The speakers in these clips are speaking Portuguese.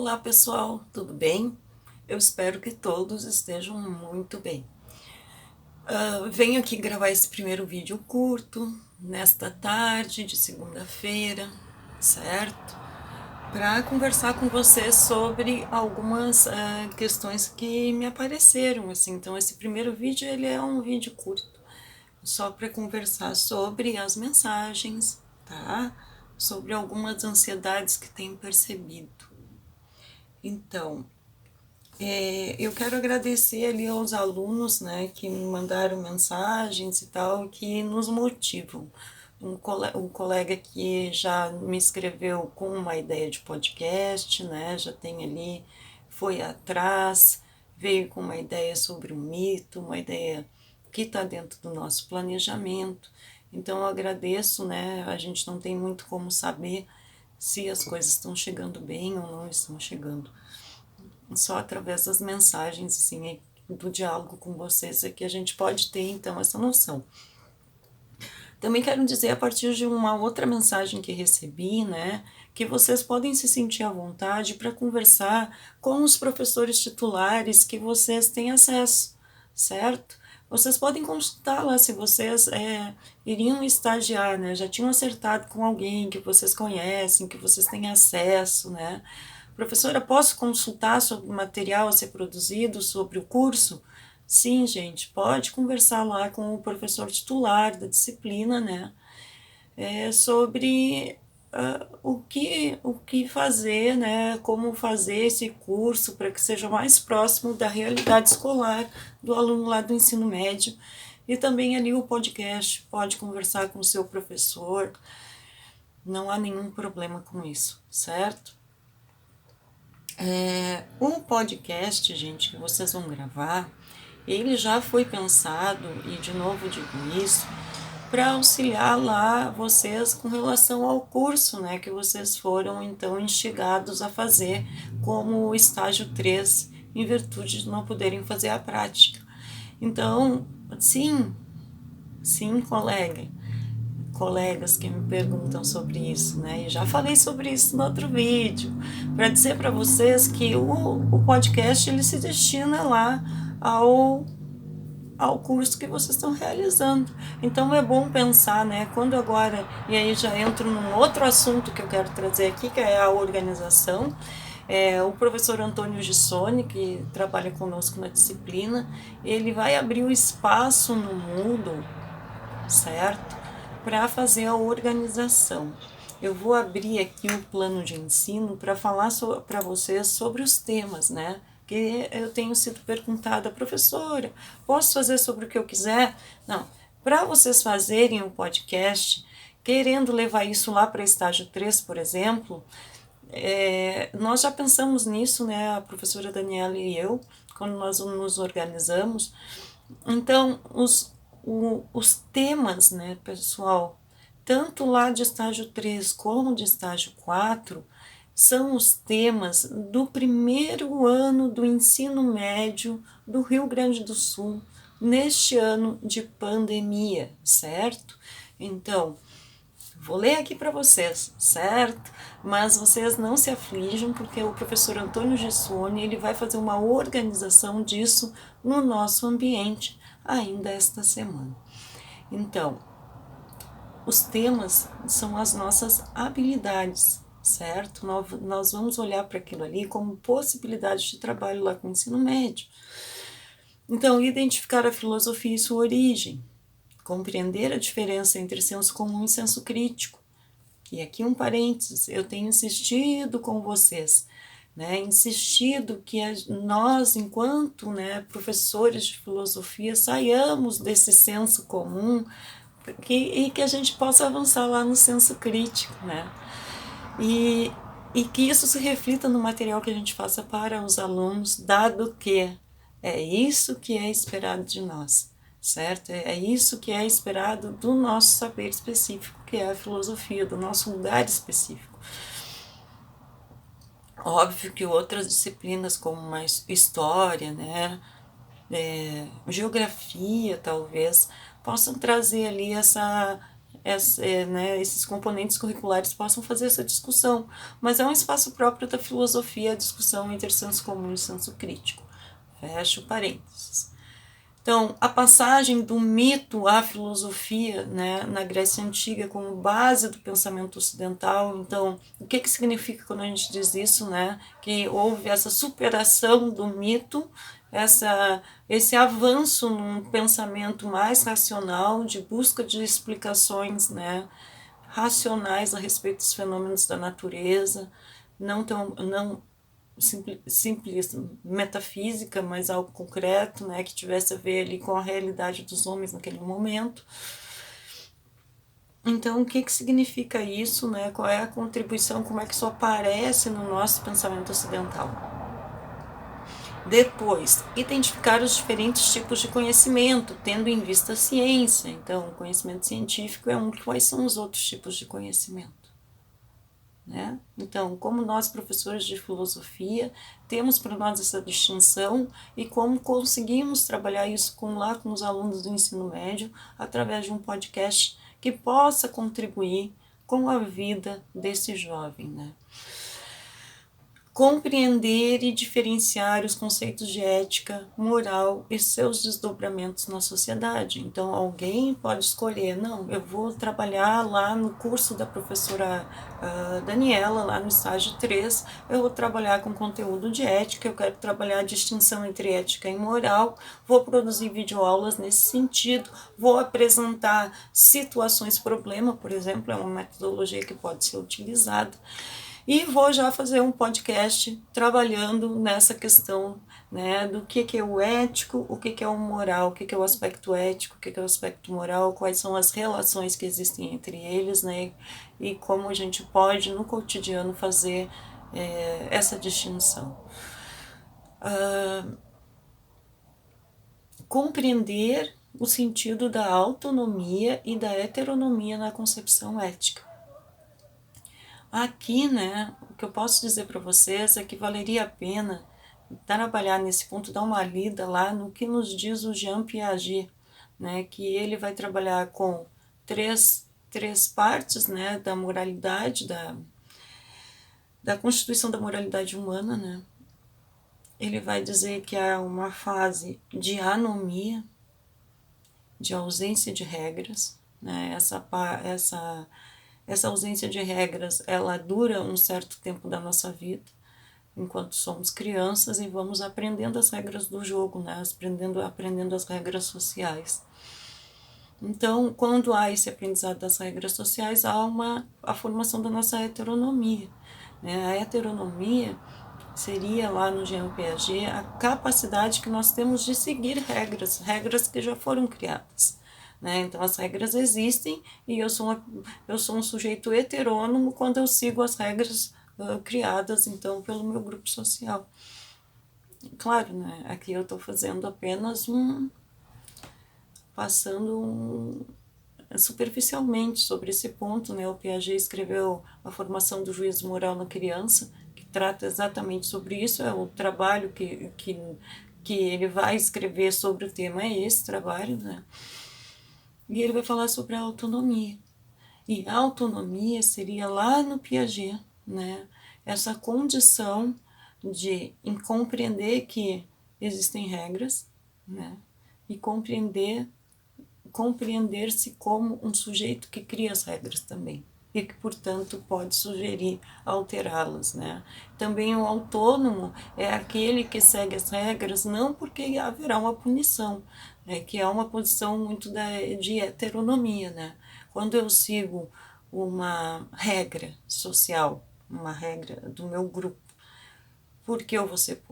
Olá pessoal, tudo bem? Eu espero que todos estejam muito bem. Venho aqui gravar esse primeiro vídeo curto, nesta tarde de segunda-feira, certo? Para conversar com vocês sobre algumas questões que me apareceram, assim. Então esse primeiro vídeo ele é um vídeo curto, só para conversar sobre as mensagens, tá? Sobre algumas ansiedades que tenho percebido. Então, eu quero agradecer ali aos alunos, né, que me mandaram mensagens e tal, que nos motivam. Um colega que já me escreveu com uma ideia de podcast, né, já tem ali, foi atrás, veio com uma ideia sobre um mito, uma ideia que está dentro do nosso planejamento. Então eu agradeço, né, a gente não tem muito como saber se as coisas estão chegando bem ou não estão chegando, só através das mensagens, assim, do diálogo com vocês é que a gente pode ter, então, essa noção. Também quero dizer, a partir de uma outra mensagem que recebi, né, que vocês podem se sentir à vontade para conversar com os professores titulares que vocês têm acesso, certo? Vocês podem consultar lá se vocês iriam estagiar, né? Já tinham acertado com alguém que vocês conhecem, que vocês têm acesso, né? Professora, posso consultar sobre o material a ser produzido, sobre o curso? Sim, gente, pode conversar lá com o professor titular da disciplina, né? Sobre o que fazer, né? Como fazer esse curso para que seja mais próximo da realidade escolar do aluno lá do ensino médio. E também ali o podcast, pode conversar com o seu professor, não há nenhum problema com isso, certo? O podcast, gente, que vocês vão gravar, ele já foi pensado, e de novo digo isso, para auxiliar lá vocês com relação ao curso, né, que vocês foram então instigados a fazer como estágio 3, em virtude de não poderem fazer a prática. Então, sim, colegas que me perguntam sobre isso, né? E já falei sobre isso no outro vídeo, para dizer para vocês que o podcast ele se destina lá ao curso que vocês estão realizando. Então é bom pensar, né? Quando agora, e aí já entro num outro assunto que eu quero trazer aqui, que é a organização. O professor Antônio Gissoni, que trabalha conosco na disciplina, ele vai abrir o espaço no Moodle, certo? Para fazer a organização. Eu vou abrir aqui o plano de ensino para falar para vocês sobre os temas, né? Que eu tenho sido perguntada, professora, posso fazer sobre o que eu quiser? Não, para vocês fazerem um podcast, querendo levar isso lá para estágio 3, por exemplo, nós já pensamos nisso, né? A professora Daniela e eu, quando nós nos organizamos. Então, os temas, né, pessoal, tanto lá de estágio 3 como de estágio 4, são os temas do primeiro ano do ensino médio do Rio Grande do Sul, neste ano de pandemia, certo? Então, vou ler aqui para vocês, certo? Mas vocês não se aflijam, porque o professor Antônio Gessoni ele vai fazer uma organização disso no nosso ambiente ainda esta semana. Então, os temas são as nossas habilidades, certo? Nós vamos olhar para aquilo ali como possibilidade de trabalho lá com o ensino médio. Então, identificar a filosofia e sua origem, compreender a diferença entre senso comum e senso crítico. E aqui um parênteses, eu tenho insistido com vocês, né, insistido que nós, enquanto, né, professores de filosofia, saiamos desse senso comum e que a gente possa avançar lá no senso crítico, né, e que isso se reflita no material que a gente faça para os alunos, dado que é isso que é esperado de nós, certo? É isso que é esperado do nosso saber específico, que é a filosofia, do nosso lugar específico. Óbvio que outras disciplinas, como mais história, né, geografia, talvez, possam trazer ali esses componentes curriculares possam fazer essa discussão, mas é um espaço próprio da filosofia, a discussão entre senso comum e senso crítico. Fecho parênteses. Então, a passagem do mito à filosofia, né, na Grécia Antiga como base do pensamento ocidental. Então, o que significa quando a gente diz isso, né? Que houve essa superação do mito, esse avanço num pensamento mais racional, de busca de explicações, né, racionais a respeito dos fenômenos da natureza, não simples metafísica, mas algo concreto, né, que tivesse a ver ali com a realidade dos homens naquele momento. Então, o que significa isso, né? Qual é a contribuição, como é que isso aparece no nosso pensamento ocidental? Depois, identificar os diferentes tipos de conhecimento, tendo em vista a ciência. Então, o conhecimento científico é quais são os outros tipos de conhecimento? Né? Então, como nós, professores de filosofia, temos para nós essa distinção e como conseguimos trabalhar isso com os alunos do ensino médio através de um podcast que possa contribuir com a vida desse jovem, né? Compreender e diferenciar os conceitos de ética, moral e seus desdobramentos na sociedade. Então, alguém pode escolher, não, eu vou trabalhar lá no curso da professora Daniela, lá no estágio 3, eu vou trabalhar com conteúdo de ética, eu quero trabalhar a distinção entre ética e moral, vou produzir videoaulas nesse sentido, vou apresentar situações problema, por exemplo, é uma metodologia que pode ser utilizada. E vou já fazer um podcast trabalhando nessa questão, né, do que é o ético, o que é o moral, o que é o aspecto ético, o que é o aspecto moral, quais são as relações que existem entre eles, né, e como a gente pode no cotidiano fazer essa distinção. Compreender o sentido da autonomia e da heteronomia na concepção ética. Aqui, né, o que eu posso dizer para vocês é que valeria a pena trabalhar nesse ponto, dar uma lida lá no que nos diz o Jean Piaget, né, que ele vai trabalhar com três partes, né, da moralidade, da constituição da moralidade humana, né. Ele vai dizer que há uma fase de anomia, de ausência de regras, né, essa ausência de regras, ela dura um certo tempo da nossa vida, enquanto somos crianças e vamos aprendendo as regras do jogo, né? aprendendo as regras sociais. Então, quando há esse aprendizado das regras sociais, há a formação da nossa heteronomia. Né? A heteronomia seria, lá no Jean Piaget, a capacidade que nós temos de seguir regras que já foram criadas. Né? Então, as regras existem e eu sou um sujeito heterônomo quando eu sigo as regras criadas, então, pelo meu grupo social. Claro, né? Aqui eu estou fazendo apenas passando superficialmente sobre esse ponto, né? O Piaget escreveu A Formação do Juízo Moral na Criança, que trata exatamente sobre isso, é o trabalho que ele vai escrever sobre o tema, é esse trabalho, né? E ele vai falar sobre a autonomia. E a autonomia seria lá no Piaget, né? Essa condição de compreender que existem regras, né? E compreender-se como um sujeito que cria as regras também e que, portanto, pode sugerir alterá-las, né? Também o autônomo é aquele que segue as regras não porque haverá uma punição, né? Que é uma posição muito de heteronomia, né? Quando eu sigo uma regra social, uma regra do meu grupo, porque eu vou ser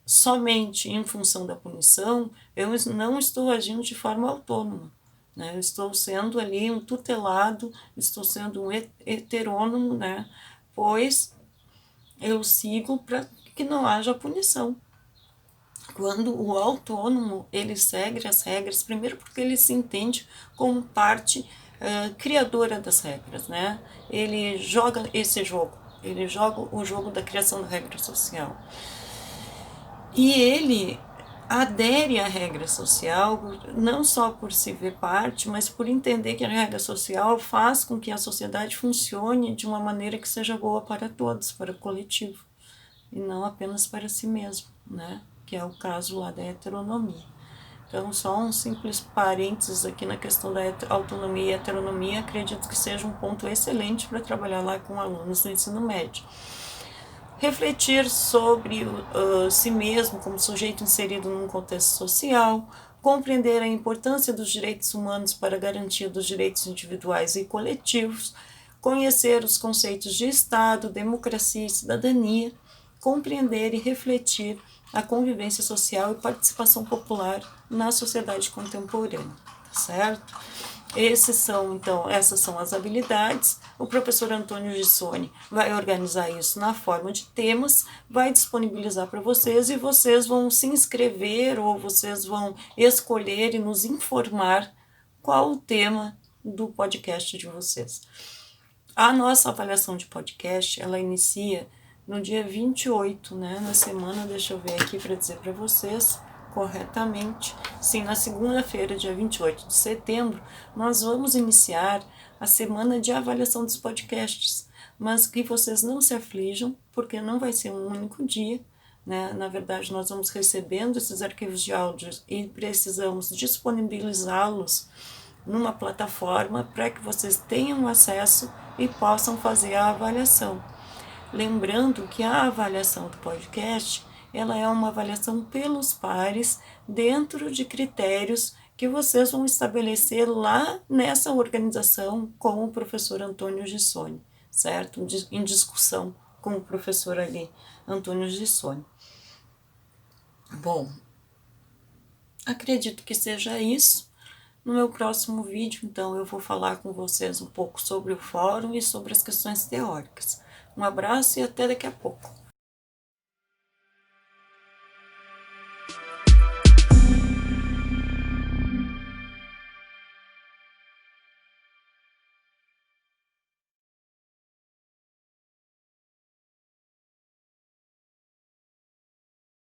somente em função da punição, eu não estou agindo de forma autônoma. Né? Eu estou sendo ali um tutelado, estou sendo um heterônomo, né? Pois eu sigo para que não haja punição. Quando o autônomo ele segue as regras, primeiro porque ele se entende como parte criadora das regras, né? Ele joga esse jogo, ele joga o jogo da criação da regra social. E ele adere à regra social, não só por se ver parte, mas por entender que a regra social faz com que a sociedade funcione de uma maneira que seja boa para todos, para o coletivo, e não apenas para si mesmo, né? Que é o caso lá da heteronomia. Então, só um simples parênteses aqui na questão da autonomia e heteronomia, acredito que seja um ponto excelente para trabalhar lá com alunos do ensino médio. Refletir sobre si mesmo como sujeito inserido num contexto social, compreender a importância dos direitos humanos para a garantia dos direitos individuais e coletivos, conhecer os conceitos de Estado, democracia e cidadania, compreender e refletir a convivência social e participação popular na sociedade contemporânea, tá certo? Essas são as habilidades. O professor Antônio Gissoni vai organizar isso na forma de temas, vai disponibilizar para vocês e vocês vão se inscrever ou vocês vão escolher e nos informar qual o tema do podcast de vocês. A nossa avaliação de podcast, ela inicia no dia 28, né? Na semana, deixa eu ver aqui para dizer para vocês corretamente. Sim, na segunda-feira, dia 28 de setembro, nós vamos iniciar a semana de avaliação dos podcasts, mas que vocês não se aflijam, porque não vai ser um único dia, né? Na verdade, nós vamos recebendo esses arquivos de áudio e precisamos disponibilizá-los numa plataforma para que vocês tenham acesso e possam fazer a avaliação. Lembrando que a avaliação do podcast, ela é uma avaliação pelos pares, dentro de critérios que vocês vão estabelecer lá nessa organização com o professor Antônio Gissoni, certo? Em discussão com o professor ali, Antônio Gissoni. Bom, acredito que seja isso. No meu próximo vídeo, então, eu vou falar com vocês um pouco sobre o fórum e sobre as questões teóricas. Um abraço e até daqui a pouco.